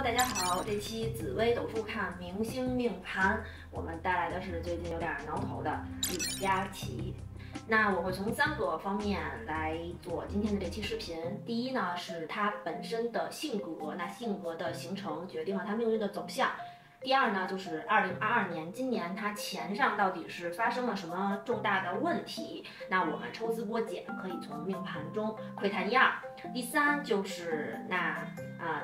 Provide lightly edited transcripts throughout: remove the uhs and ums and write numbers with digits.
大家好，这期紫微斗数看明星命盘，我们带来的是最近有点挠头的李佳琦。那我会从3个方面来做今天的这期视频。第一呢，是他本身的性格，那性格的形成决定了他命运的走向。第二呢，就是2022年，今年他钱上到底是发生了什么重大的问题？那我们抽丝剥茧，可以从命盘中窥探一二。第三就是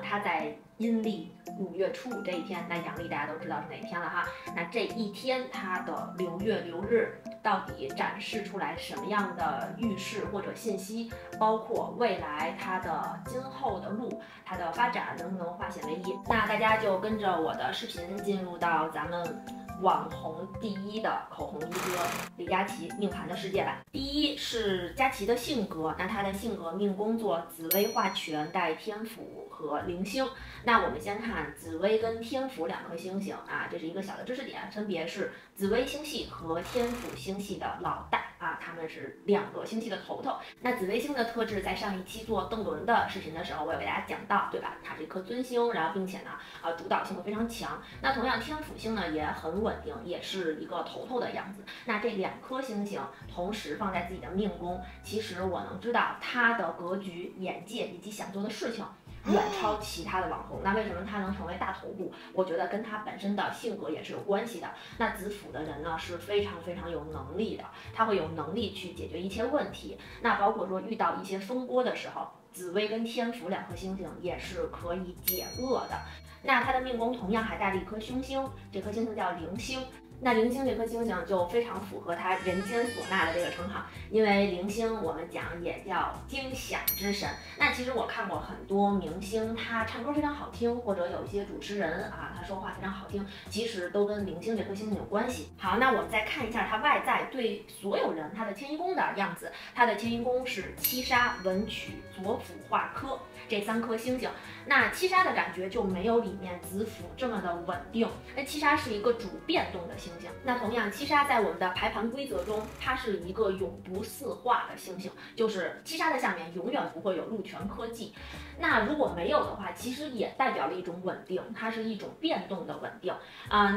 他在阴历5月初5这一天，那阳历大家都知道是哪一天了哈。那这一天他的流月流日到底展示出来什么样的预示或者信息？包括未来他的今后的路，他的发展能不能化险为夷？那大家就跟着我的视频进入到咱们网红第一的口红一哥李佳琦命盘的世界吧。第一是佳琦的性格，那他的性格命宫做紫微化权带天府和铃星。那我们先看紫微跟天府2颗星星啊，这是一个小的知识点，分别是紫微星系和天府星系的老大啊，他们是2个星系的头头。那紫微星的特质，在上一期做邓伦的视频的时候，我有给大家讲到，对吧？它是一颗尊星，然后并且呢，主导性会非常强。那同样天府星呢也很稳定，也是一个头头的样子。那这2颗星星同时放在自己的命宫，其实我能知道他的格局、眼界以及想做的事情远超其他的网红。那为什么他能成为大头部？我觉得跟他本身的性格也是有关系的。那子府的人呢是非常非常有能力的，他会有能力去解决一切问题。那包括说遇到一些风波的时候，紫微跟天府2颗星星也是可以解厄的。那他的命宫同样还带了一颗凶星，这颗星星叫铃星。那铃星这颗星星就非常符合他人间唢呐的这个称号，因为铃星我们讲也叫惊响之神。那其实我看过很多明星，他唱歌非常好听，或者有一些主持人啊，他说话非常好听，其实都跟铃星这颗星星有关系。好，那我们再看一下他外在对所有人他的迁移宫的样子。他的迁移宫是七杀、文曲、左辅、化科这3颗星星。那七杀的感觉就没有里面子府这么的稳定，那七杀是一个主变动的星星。那同样七杀在我们的排盘规则中，它是一个永不四化的星星，就是七杀的下面永远不会有禄权科技。那如果没有的话，其实也代表了一种稳定，它是一种变动的稳定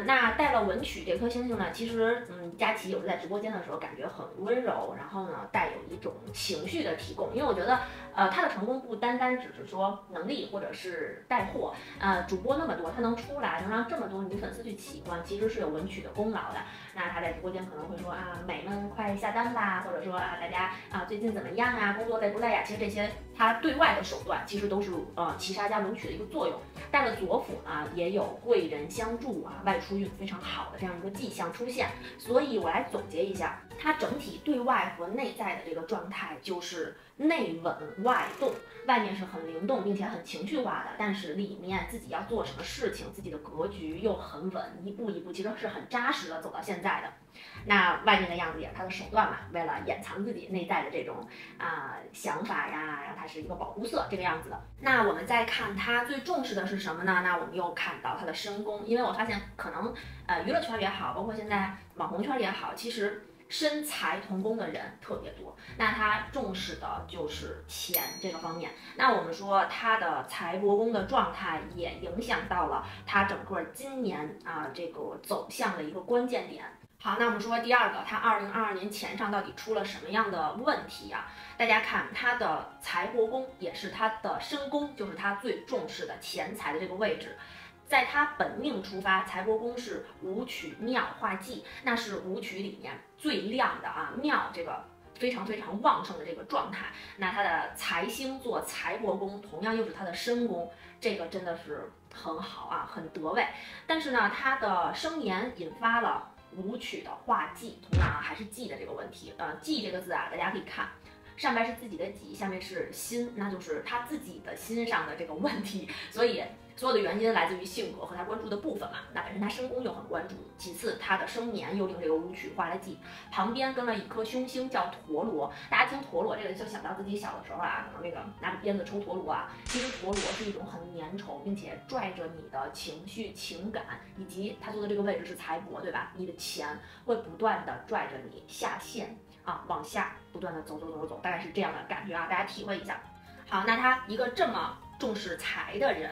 那带了文曲这颗星星呢，其实佳琦有时在直播间的时候感觉很温柔，然后呢带有一种情绪的提供。因为我觉得他的成功不单单只是说能力或者是带货，主播那么多，他能出来能让这么多女粉丝去喜欢，其实是有文曲的功劳的。那他在直播间可能会说美们快下单吧，或者说大家最近怎么样啊，工作累不累啊？其实这些他对外的手段其实都是七杀加文曲的一个作用。带了左辅呢，也有贵人相助外出运非常好的这样一个迹象出现。所以我来总结一下，它整体对外和内在的这个状态就是内稳外动，外面是很灵动并且很情绪化的，但是里面自己要做什么事情，自己的格局又很稳，一步一步其实是很扎实的走到现在的。那外面的样子也是他的手段嘛，为了掩藏自己内在的这种想法呀，然后它是一个保护色这个样子的。那我们再看他最重视的是什么呢？那我们又看到他的身宫，因为我发现可能娱乐圈也好，包括现在网红圈也好，其实身财同宫的人特别多，那他重视的就是钱这个方面。那我们说他的财帛宫的状态也影响到了他整个今年这个走向的一个关键点。好，那我们说第2个，他2022年钱上到底出了什么样的问题啊？大家看他的财帛宫也是他的身宫，就是他最重视的钱财的这个位置。在他本命出发，财帛宫是武曲庙化忌，那是武曲里面最亮的庙这个非常非常旺盛的这个状态。那他的财星做财帛宫，同样又是他的身宫，这个真的是很好很得位。但是呢，他的生年引发了武曲的化忌，同样还是忌的这个问题。忌这个字大家可以看。上边是自己的己，下面是心，那就是他自己的心上的这个问题，所以所有的原因来自于性格和他关注的部分嘛。那本身他身宫又很关注，其次他的生年又令这个武曲化了忌，旁边跟了一颗凶星叫陀螺。大家听陀螺这个就想到自己小的时候可能那个拿着鞭子抽陀螺其实陀螺是一种很粘稠并且拽着你的情绪、情感，以及他坐的这个位置是财帛，对吧？你的钱会不断的拽着你下线往下不断的走，大概是这样的感觉大家体会一下。好，那他一个这么重视财的人，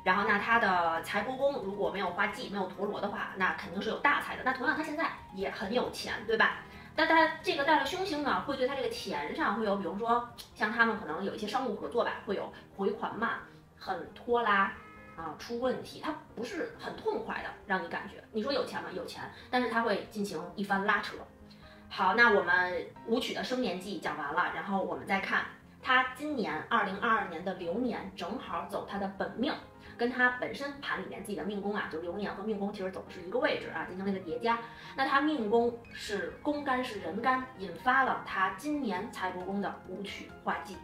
然后那他的财帛宫如果没有化忌，没有陀螺的话，那肯定是有大财的。那同样他现在也很有钱，对吧？但他这个带了凶星呢，会对他这个钱上会有，比如说像他们可能有一些商务合作吧，会有回款慢、很拖拉出问题，他不是很痛快的，让你感觉。你说有钱吗？有钱，但是他会进行一番拉扯。好，那我们武曲的生年纪讲完了，然后我们再看他今年2022年的流年，正好走他的本命，跟他本身盘里面自己的命宫就流年和命宫其实走的是一个位置进行了一个叠加。那他命宫是宫干是人干，引发了他今年财帛宫的武曲化忌。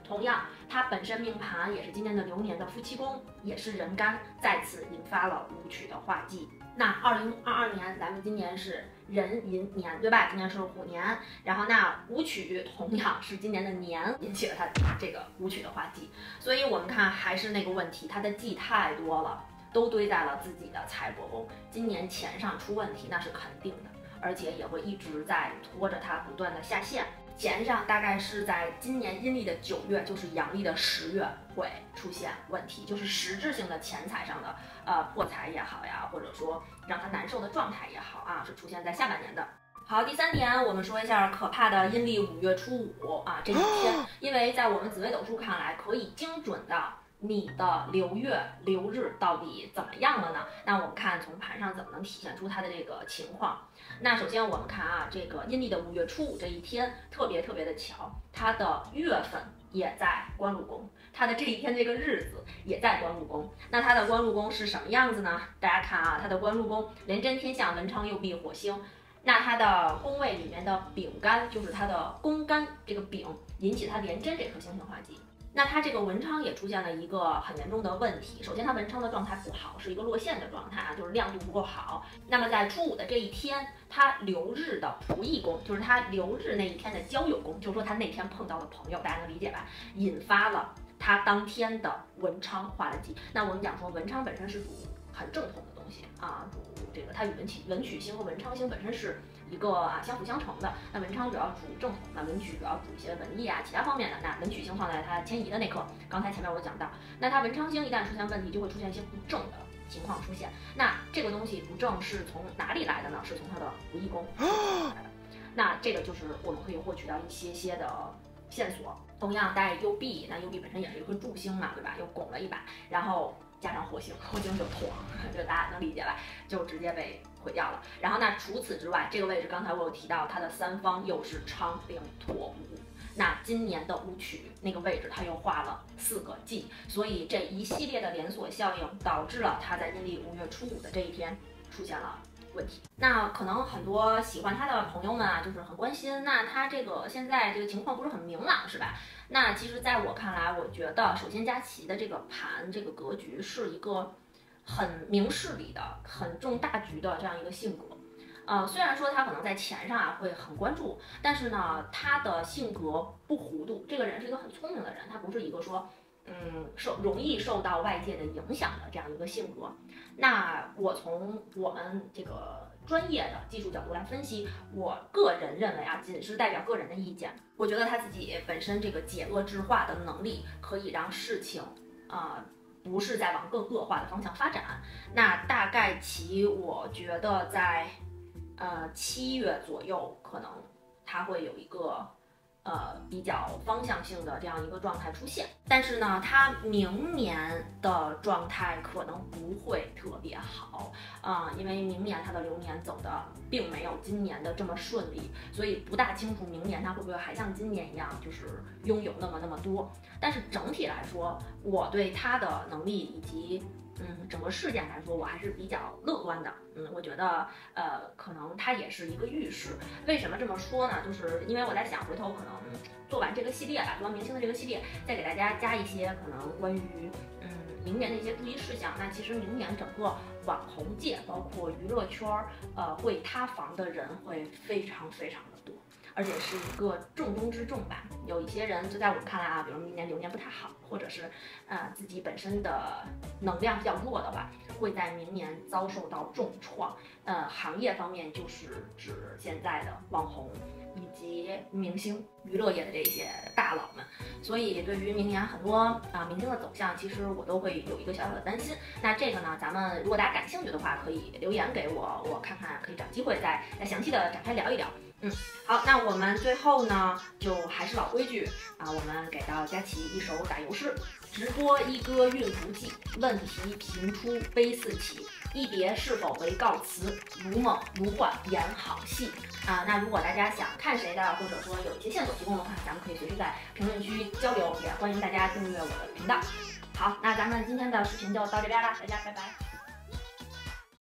同样，他本身命盘也是今年的流年的夫妻宫，也是人干，再次引发了武曲的化忌。那2022年，咱们今年是壬寅年，对吧？今年是虎年，然后那武曲同样是今年的年，引起了他这个武曲的化忌。所以我们看还是那个问题，他的忌太多了，都堆在了自己的财帛宫，今年钱上出问题那是肯定的，而且也会一直在拖着他不断的下线。钱上大概是在今年阴历的9月，就是阳历的10月会出现问题，就是实质性的钱财上的破财也好呀，或者说让他难受的状态也好是出现在下半年的。好，第3点，我们说一下可怕的阴历5月初5这一天，因为在我们紫微斗数看来，可以精准的你的流月流日到底怎么样了呢？那我们看从盘上怎么能体现出它的这个情况。那首先我们看这个阴历的5月初5这一天特别的巧，它的月份也在官禄宫，它的这一天这个日子也在官禄宫。那它的官禄宫是什么样子呢？大家看它的官禄宫廉贞天相文昌右弼火星。那它的宫位里面的丙干就是它的宫干，这个丙引起它廉贞这颗星星化忌。那它这个文昌也出现了一个很严重的问题，首先它文昌的状态不好，是一个落陷的状态就是亮度不够好。那么在初5的这一天，它流日的仆役宫，就是它流日那一天的交友宫，就是说他那天碰到的朋友，大家能理解吧？引发了他当天的文昌化了忌。那我们讲说文昌本身是主很正统的东西主这个它与文曲星和文昌星本身是一个相辅相成的。那文昌主要主正统，那文曲主要主一些文艺其他方面的。那文曲星放在它迁移的那刻，刚才前面我讲到，那它文昌星一旦出现问题，就会出现一些不正的情况出现。那这个东西不正是从哪里来的呢？是从它的仆役宫来的。那这个就是我们可以获取到一些的线索。同样带右弼，那右弼本身也是一颗助星嘛，对吧？又拱了一把，然后加上火星，火星就妥，这大家能理解吧？就直接被毁掉了。然后那除此之外，这个位置刚才我有提到，它的3方又是昌令陀武。那今年的武曲那个位置，它又画了4个忌，所以这一系列的连锁效应导致了它在阴历5月初5的这一天出现了问题。那可能很多喜欢他的朋友们就是很关心，那他这个现在这个情况不是很明朗，是吧？那其实在我看来，我觉得首先佳琪的这个盘这个格局是一个很明事理的、很重大局的这样一个性格。虽然说他可能在钱上会很关注，但是呢，他的性格不糊涂。这个人是一个很聪明的人，他不是一个说容易受到外界的影响的这样一个性格。那我从我们这个专业的技术角度来分析，我个人认为仅是代表个人的意见，我觉得他自己本身这个解恶制化的能力，可以让事情不是在往更恶化的方向发展。那大概我觉得在7月左右，可能它会有一个比较方向性的这样一个状态出现。但是呢，它明年的状态可能不会特别好因为明年它的流年走的并没有今年的这么顺利，所以不大清楚明年它会不会还像今年一样，就是拥有那么多。但是整体来说，我对它的能力以及整个事件来说，我还是比较乐观的。我觉得可能它也是一个预示。为什么这么说呢？就是因为我在想，回头可能做完这个系列吧，做完明星的这个系列，再给大家加一些可能关于明年的一些注意事项。那其实明年整个网红界，包括娱乐圈会塌房的人会非常的多。而且是一个重中之重吧。有一些人就在我们看来比如明年流年不太好，或者是自己本身的能量比较弱的话，会在明年遭受到重创。行业方面就是指现在的网红以及明星娱乐业的这些大佬们。所以对于明年很多明星的走向，其实我都会有一个小小的担心。那这个呢，咱们如果大家感兴趣的话，可以留言给我，我看看可以找机会再详细的展开聊一聊。好，那我们最后呢，就还是老规矩我们给到佳琪一首打油诗：直播一歌韵不尽，问题频出悲四起。一别是否为告辞？如梦如幻演好戏那如果大家想看谁的，或者说有一些线索提供的话，咱们可以随时在评论区交流，也欢迎大家订阅我的频道。好，那咱们今天的视频就到这边啦，大家拜拜。